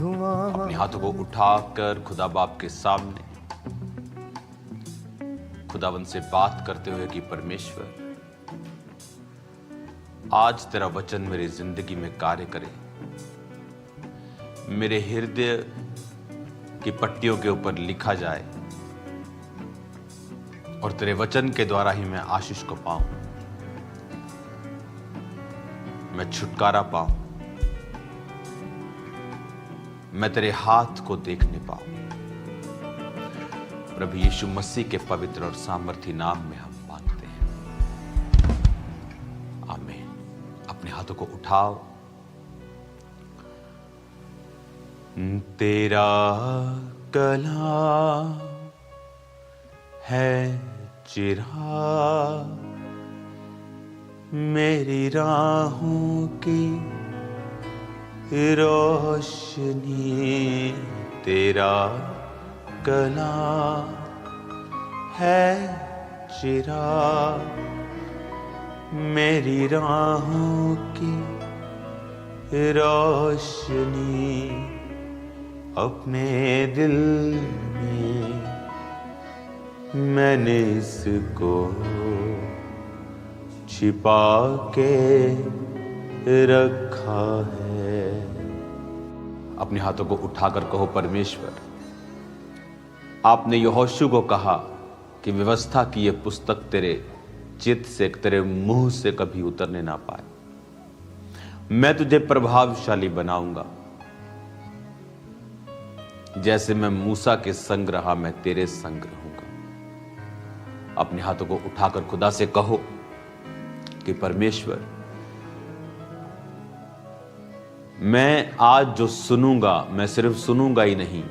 अपने हाथों को उठाकर खुदा बाप के सामने खुदावंद से बात करते हुए कि परमेश्वर, आज तेरा वचन मेरी जिंदगी में कार्य करे, मेरे हृदय की पट्टियों के ऊपर लिखा जाए और तेरे वचन के द्वारा ही मैं आशीष को पाऊं, मैं छुटकारा पाऊं, मैं तेरे हाथ को देखने पाऊं। प्रभु यीशु मसीह के पवित्र और सामर्थी नाम में हम मांगते हैं, आमीन। अपने हाथों को उठाओ। तेरा कलाम है चिराग मेरी राहों की रोशनी, तेरा कलाम है चिराग मेरी राहों की रोशनी, अपने दिल में मैंने इसको छिपा के रखा है। अपने हाथों को उठाकर कहो, परमेश्वर, आपने यहोशू को कहा कि व्यवस्था की यह पुस्तक तेरे चित्त से, तेरे मुंह से कभी उतरने ना पाए। मैं तुझे प्रभावशाली बनाऊंगा, जैसे मैं मूसा के संग रहा मैं तेरे संग रहूंगा। अपने हाथों को उठाकर खुदा से कहो कि परमेश्वर, मैं आज जो सुनूंगा, मैं सिर्फ सुनूंगा ही नहीं,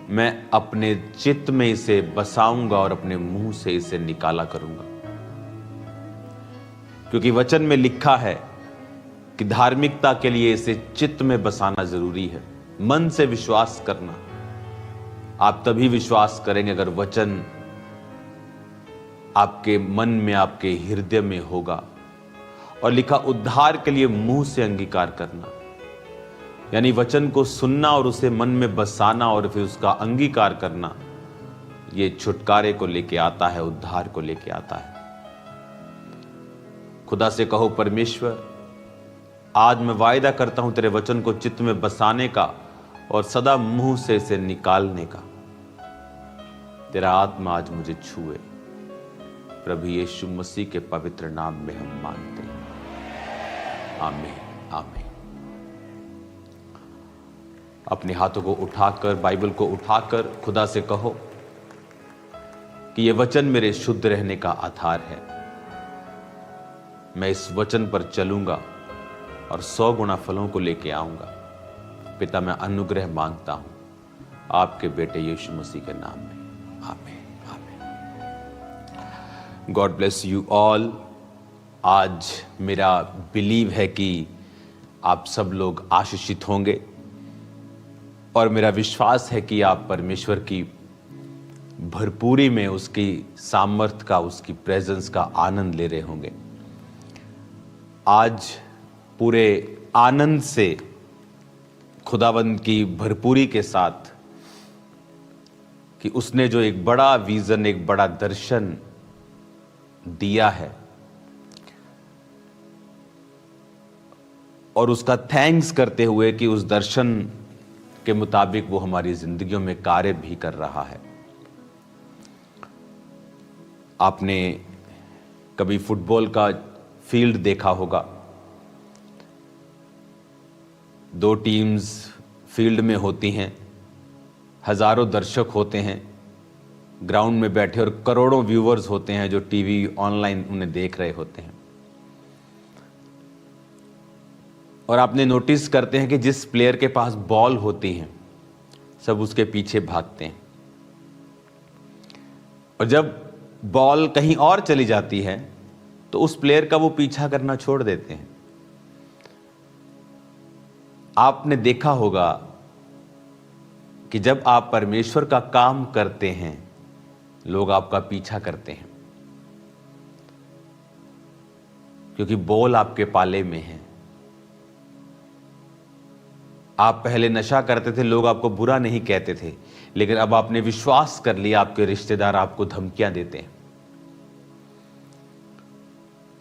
मैं अपने चित्त में इसे बसाऊंगा और अपने मुंह से इसे निकाला करूंगा। क्योंकि वचन में लिखा है कि धार्मिकता के लिए इसे चित्त में बसाना जरूरी है, मन से विश्वास करना। आप तभी विश्वास करेंगे अगर वचन आपके मन में, आपके हृदय में होगा। और लिखा, उद्धार के लिए मुंह से अंगीकार करना, यानी वचन को सुनना और उसे मन में बसाना और फिर उसका अंगीकार करना, ये छुटकारे को लेके आता है, उद्धार को लेके आता है। खुदा से कहो, परमेश्वर, आज मैं वायदा करता हूं तेरे वचन को चित्त में बसाने का और सदा मुंह से इसे निकालने का। तेरा आत्मा आज मुझे छुए। प्रभु यीशु मसीह के पवित्र नाम में हम मांगते हैं, आमीन, आमीन। अपने हाथों को उठाकर, बाइबल को उठाकर खुदा से कहो कि यह वचन मेरे शुद्ध रहने का आधार है। मैं इस वचन पर चलूंगा और 100 गुना फलों को लेके आऊंगा। पिता, मैं अनुग्रह मांगता हूं आपके बेटे यीशु मसीह के नाम में, आमीन, आमीन। God bless you all. आज मेरा बिलीव है कि आप सब लोग आशीषित होंगे और मेरा विश्वास है कि आप परमेश्वर की भरपूरी में, उसकी सामर्थ का, उसकी प्रेजेंस का आनंद ले रहे होंगे। आज पूरे आनंद से, खुदावंद की भरपूरी के साथ कि उसने जो एक बड़ा विजन, एक बड़ा दर्शन दिया है और उसका थैंक्स करते हुए कि उस दर्शन के मुताबिक वो हमारी जिंदगियों में कार्य भी कर रहा है। आपने कभी फुटबॉल का फील्ड देखा होगा, 2 टीम्स फील्ड में होती हैं, हजारों दर्शक होते हैं ग्राउंड में बैठे और करोड़ों व्यूअर्स होते हैं जो टीवी ऑनलाइन उन्हें देख रहे होते हैं। और आपने नोटिस करते हैं कि जिस प्लेयर के पास बॉल होती है सब उसके पीछे भागते हैं, और जब बॉल कहीं और चली जाती है तो उस प्लेयर का वो पीछा करना छोड़ देते हैं। आपने देखा होगा कि जब आप परमेश्वर का काम करते हैं लोग आपका पीछा करते हैं, क्योंकि बॉल आपके पाले में है। आप पहले नशा करते थे, लोग आपको बुरा नहीं कहते थे, लेकिन अब आपने विश्वास कर लिया, आपके रिश्तेदार आपको धमकियां देते हैं।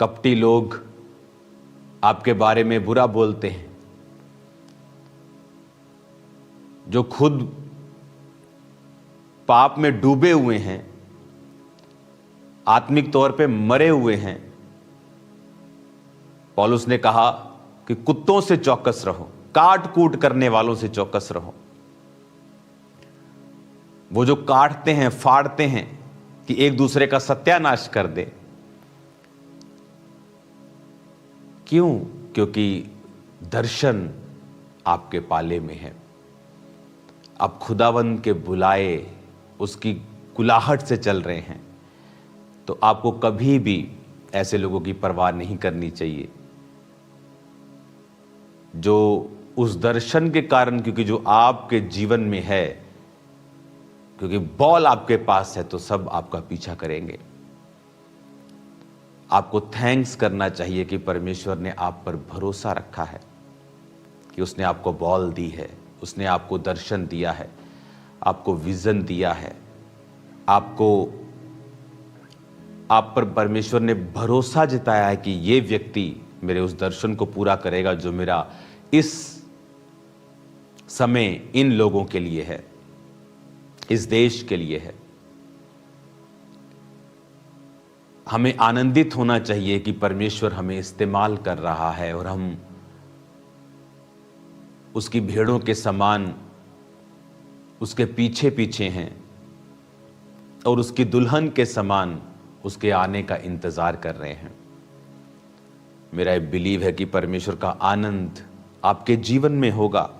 कपटी लोग आपके बारे में बुरा बोलते हैं। जो खुद पाप में डूबे हुए हैं, आत्मिक तौर पे मरे हुए हैं, पौलुस ने कहा कि कुत्तों से चौकस रहो, काट कूट करने वालों से चौकस रहो। वो जो काटते हैं, फाड़ते हैं कि एक दूसरे का सत्यानाश कर दे। क्यों? क्योंकि दर्शन आपके पाले में है। आप खुदावंद के बुलाए उसकी कुलाहट से चल रहे हैं, तो आपको कभी भी ऐसे लोगों की परवाह नहीं करनी चाहिए जो उस दर्शन के कारण, क्योंकि जो आपके जीवन में है, क्योंकि बॉल आपके पास है तो सब आपका पीछा करेंगे। आपको थैंक्स करना चाहिए कि परमेश्वर ने आप पर भरोसा रखा है, कि उसने आपको बॉल दी है, उसने आपको दर्शन दिया है, आपको विजन दिया है, आप पर परमेश्वर ने भरोसा जताया है कि ये व्यक्ति मेरे उस दर्शन को पूरा करेगा जो मेरा इस समय इन लोगों के लिए है, इस देश के लिए है। हमें आनंदित होना चाहिए कि परमेश्वर हमें इस्तेमाल कर रहा है और हम उसकी भेड़ों के समान उसके पीछे पीछे हैं और उसकी दुल्हन के समान उसके आने का इंतजार कर रहे हैं। मेरा बिलीव है कि परमेश्वर का आनंद आपके जीवन में होगा।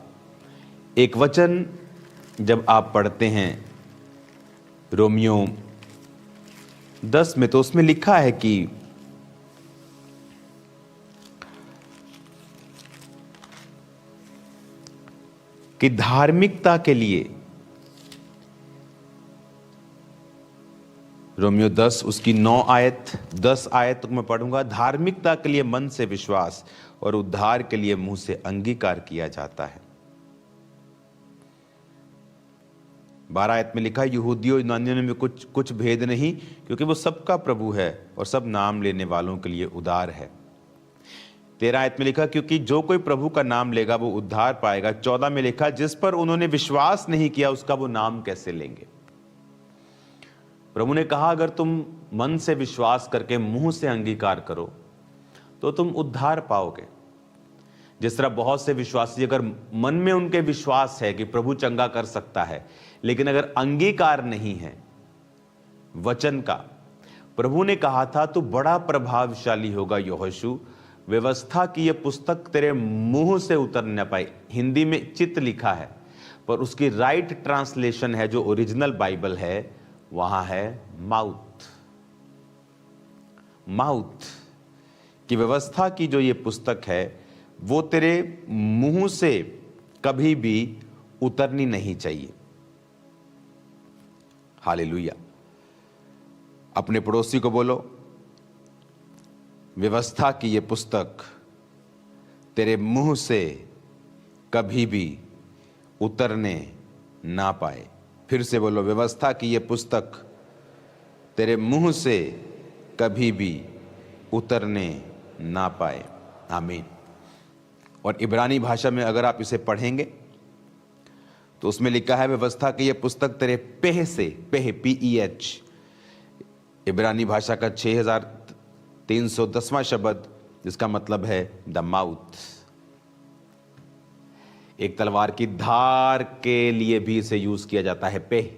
एक वचन जब आप पढ़ते हैं रोमियो 10 में, तो उसमें लिखा है कि धार्मिकता के लिए, रोमियो 10 उसकी 10 आयत तक मैं पढ़ूंगा। धार्मिकता के लिए मन से विश्वास और उद्धार के लिए मुंह से अंगीकार किया जाता है। 12 आयत में लिखा है, यहूदियों यूनानियों में कुछ भेद नहीं, क्योंकि वो सबका प्रभु है और सब नाम लेने वालों के लिए उदार है। 13 आयत में लिखा, क्योंकि जो कोई प्रभु का नाम लेगा वो उद्धार पाएगा। 14 में लिखा, जिस पर उन्होंने विश्वास नहीं किया उसका वो नाम कैसे लेंगे। प्रभु ने कहा, अगर तुम मन से विश्वास करके मुंह से अंगीकार करो तो तुम उद्धार पाओगे। जिस तरह बहुत से विश्वासी, अगर मन में उनके विश्वास है कि प्रभु चंगा कर सकता है, लेकिन अगर अंगीकार नहीं है वचन का, प्रभु ने कहा था तू बड़ा प्रभावशाली होगा यहोशू, व्यवस्था की यह पुस्तक तेरे मुंह से उतर न पाए। हिंदी में चित्त लिखा है, पर उसकी राइट ट्रांसलेशन है जो ओरिजिनल बाइबल है, वहां है माउथ की व्यवस्था की जो ये पुस्तक है वो तेरे मुंह से कभी भी उतरनी नहीं चाहिए। हालेलुया। अपने पड़ोसी को बोलो, व्यवस्था की ये पुस्तक तेरे मुंह से कभी भी उतरने ना पाए। फिर से बोलो, व्यवस्था की ये पुस्तक तेरे मुंह से कभी भी उतरने ना पाए। आमीन। और इब्रानी भाषा में अगर आप इसे पढ़ेंगे तो उसमें लिखा है, व्यवस्था की ये पुस्तक तेरे पेह से, पेह PEH, इब्रानी भाषा का 6310वां शब्द, जिसका मतलब है द माउथ। एक तलवार की धार के लिए भी इसे यूज किया जाता है, पेह।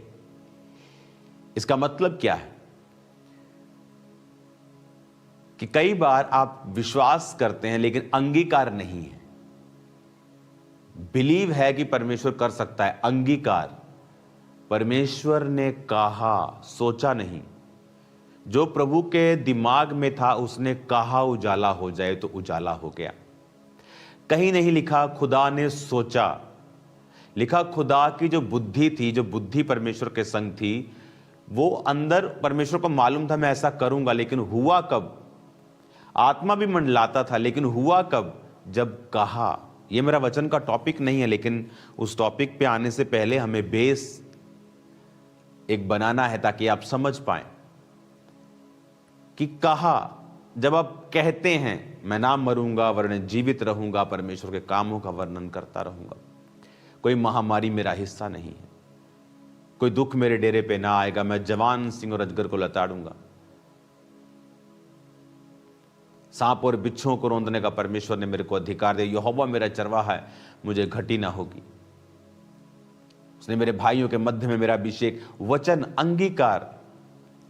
इसका मतलब क्या है कि कई बार आप विश्वास करते हैं लेकिन अंगीकार नहीं है। बिलीव है कि परमेश्वर कर सकता है, अंगीकार परमेश्वर ने कहा, सोचा नहीं। जो प्रभु के दिमाग में था उसने कहा उजाला हो जाए तो उजाला हो गया। कहीं नहीं लिखा खुदा ने सोचा, लिखा खुदा की जो बुद्धि थी, जो बुद्धि परमेश्वर के संग थी, वो अंदर परमेश्वर को मालूम था मैं ऐसा करूंगा, लेकिन हुआ कब? आत्मा भी मंडलाता था, लेकिन हुआ कब? जब कहा। ये मेरा वचन का टॉपिक नहीं है, लेकिन उस टॉपिक पे आने से पहले हमें बेस एक बनाना है ताकि आप समझ पाएं कि कहा जब आप कहते हैं मैं ना मरूंगा वरन जीवित रहूंगा, परमेश्वर के कामों का वर्णन करता रहूंगा, कोई महामारी मेरा हिस्सा नहीं है, कोई दुख मेरे डेरे पे ना आएगा, मैं जवान सिंह और अजगर को लताड़ूंगा, सांप और बिच्छुओं को रौंदने का परमेश्वर ने मेरे को अधिकार दिया, यहोवा मेरा चरवाहा है, मुझे घटी ना होगी, उसने मेरे भाइयों के मध्य में मेरा अभिषेक, वचन अंगीकार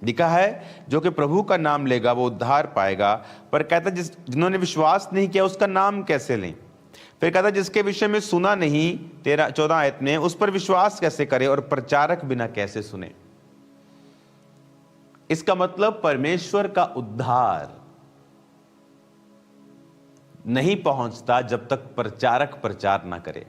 लिखा है, जो कि प्रभु का नाम लेगा वो उद्धार पाएगा। पर कहता जिन्होंने विश्वास नहीं किया उसका नाम कैसे लें। फिर कहता जिसके विषय में सुना नहीं, 14 आयत में, उस पर विश्वास कैसे करे और प्रचारक बिना कैसे सुने। इसका मतलब परमेश्वर का उद्धार नहीं पहुंचता जब तक प्रचारक प्रचार ना करे।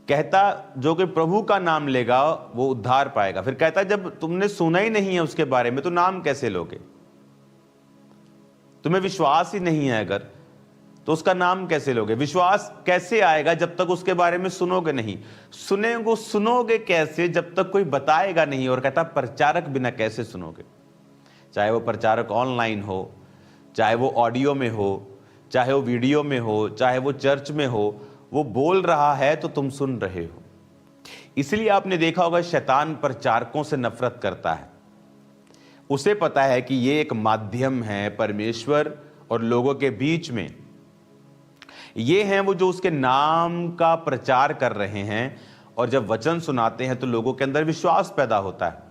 कहता जो कि प्रभु का नाम लेगा वो उद्धार पाएगा। फिर कहता जब तुमने सुना ही नहीं है उसके बारे में तो नाम कैसे लोगे। तुम्हें विश्वास ही नहीं है अगर, तो उसका नाम कैसे लोगे। विश्वास कैसे आएगा जब तक उसके बारे में सुनोगे नहीं। सुनोगे कैसे जब तक कोई बताएगा नहीं। और कहता प्रचारक बिना कैसे सुनोगे। चाहे वो प्रचारक ऑनलाइन हो, चाहे वो ऑडियो में हो, चाहे वो वीडियो में हो, चाहे वो चर्च में हो, वो बोल रहा है तो तुम सुन रहे हो। इसलिए आपने देखा होगा शैतान प्रचारकों से नफरत करता है। उसे पता है कि ये एक माध्यम है परमेश्वर और लोगों के बीच में। ये हैं वो जो उसके नाम का प्रचार कर रहे हैं, और जब वचन सुनाते हैं तो लोगों के अंदर विश्वास पैदा होता है।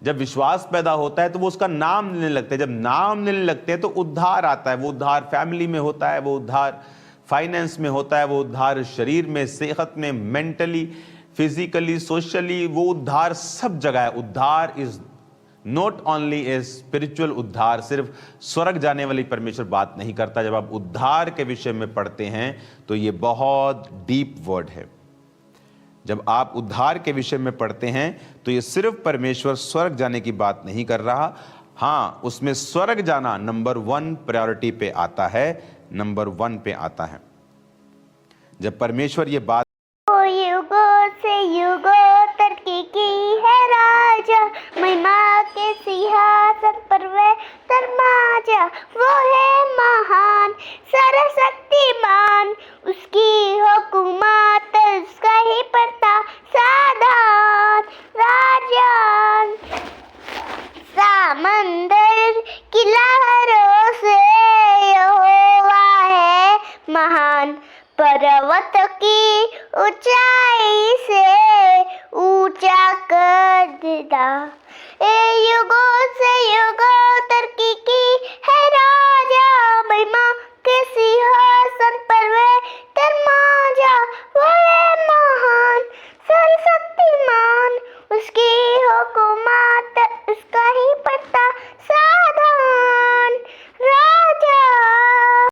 जब विश्वास पैदा होता है तो वो उसका नाम लेने लगते हैं। जब नाम लेने लगते हैं तो उद्धार आता है। वो उद्धार फैमिली में होता है, वो उद्धार फाइनेंस में होता है, वो उद्धार शरीर में, सेहत में, मेंटली, फिजिकली, सोशली, वो उद्धार सब जगह है। उद्धार is not only a spiritual उद्धार। सिर्फ स्वर्ग जाने वाली परमेश्वर बात नहीं करता। जब आप उद्धार के विषय में पढ़ते हैं तो ये बहुत डीप वर्ड है। जब आप उद्धार के विषय में पढ़ते हैं तो ये सिर्फ परमेश्वर स्वर्ग जाने की बात नहीं कर रहा। हाँ, उसमें स्वर्ग जाना नंबर 1 प्रायोरिटी पे आता है, नंबर 1 पे आता है। जब परमेश्वर ये बात युगों से युगों तक की है राजा, महिमा के सिंहासन पर वह तर्माजा। वो है महान सर्वशक्तिमान, उसकी हुकूमत उसका ही पड़ता साधान। राजान समंदर की लहरों से यहोवा है महान, पर्वत की ऊंचाई से ऊंचा कर देता। युगों से युगों तक की है राजा, महिमा के सिंहासन पर वह तर्माजा। वो है महान सर्वशक्तिमान, उसकी हुकूमत उसका ही पड़ता साधान।